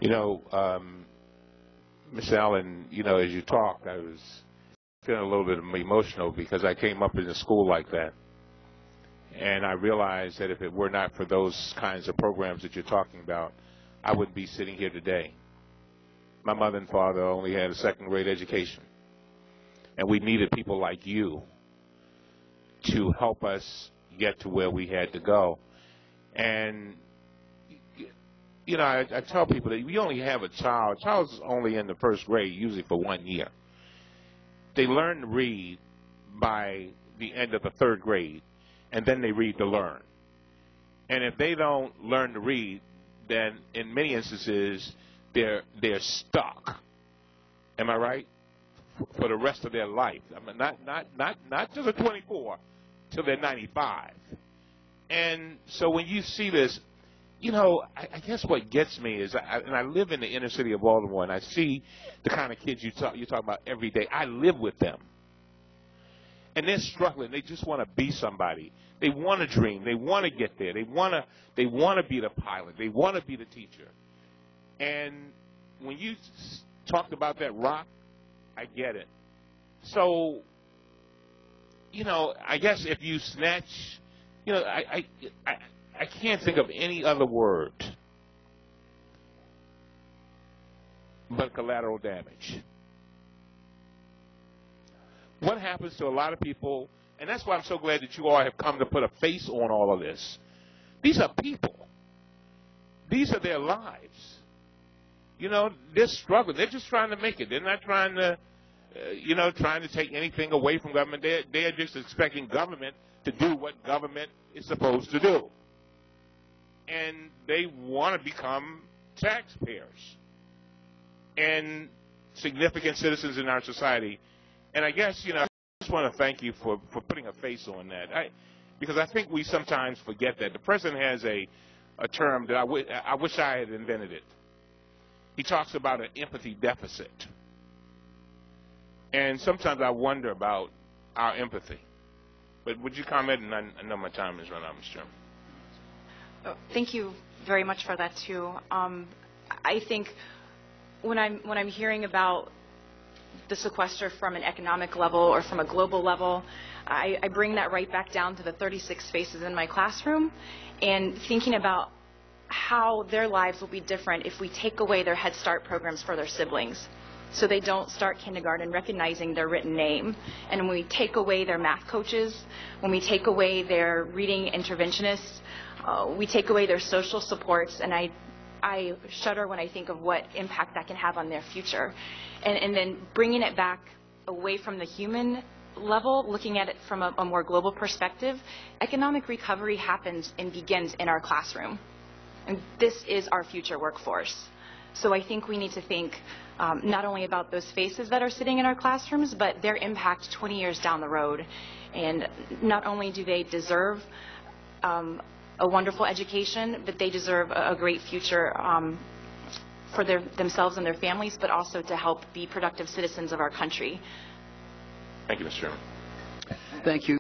You know, Miss Allen, you know, as you talked, I was feeling a little bit emotional because I came up in a school like that. And I realized that if it were not for those kinds of programs that you're talking about, I wouldn't be sitting here today. My mother and father only had a second-grade education. And we needed people like you to help us get to where we had to go. And, you know, I tell people that we only have a child. A child's only in the first grade, usually for 1 year. They learn to read by the end of the third grade, and then they read to learn. And if they don't learn to read, then in many instances, they're stuck. Am I right? For the rest of their life. I mean, not just at 24, till they're 95. And so when you see this, you know, I guess what gets me is, and I live in the inner city of Baltimore, and I see the kind of kids you talk about every day. I live with them. And they're struggling. They just want to be somebody. They want to dream. They want to get there. They want to be the pilot. They want to be the teacher. And when you talked about that rock, I get it. So, you know, I guess if you snatch, you know, I can't think of any other word but collateral damage. What happens to a lot of people, and that's why I'm so glad that you all have come to put a face on all of this. These are people. These are their lives. You know, they're struggling. They're just trying to make it. They're not trying to, trying to take anything away from government. They're just expecting government to do what government is supposed to do. And they want to become taxpayers and significant citizens in our society. And I guess, you know, I just want to thank you for putting a face on that. Because I think we sometimes forget that. The president has a term that I wish I had invented it. He talks about an empathy deficit. And sometimes I wonder about our empathy. But would you comment? And I know my time is running out, Mr. Chairman. Oh, thank you very much for that, too. I think when I'm hearing about the sequester from an economic level or from a global level, I bring that right back down to the 36 faces in my classroom and thinking about how their lives will be different if we take away their Head Start programs for their siblings. So they don't start kindergarten recognizing their written name. And when we take away their math coaches, when we take away their reading interventionists, we take away their social supports, and I shudder when I think of what impact that can have on their future. And then bringing it back away from the human level, looking at it from a more global perspective, economic recovery happens and begins in our classroom. And this is our future workforce. So I think we need to think not only about those faces that are sitting in our classrooms, but their impact 20 years down the road. And not only do they deserve a wonderful education, but they deserve a great future for themselves and their families, but also to help be productive citizens of our country. Thank you, Mr. Chairman. Thank you.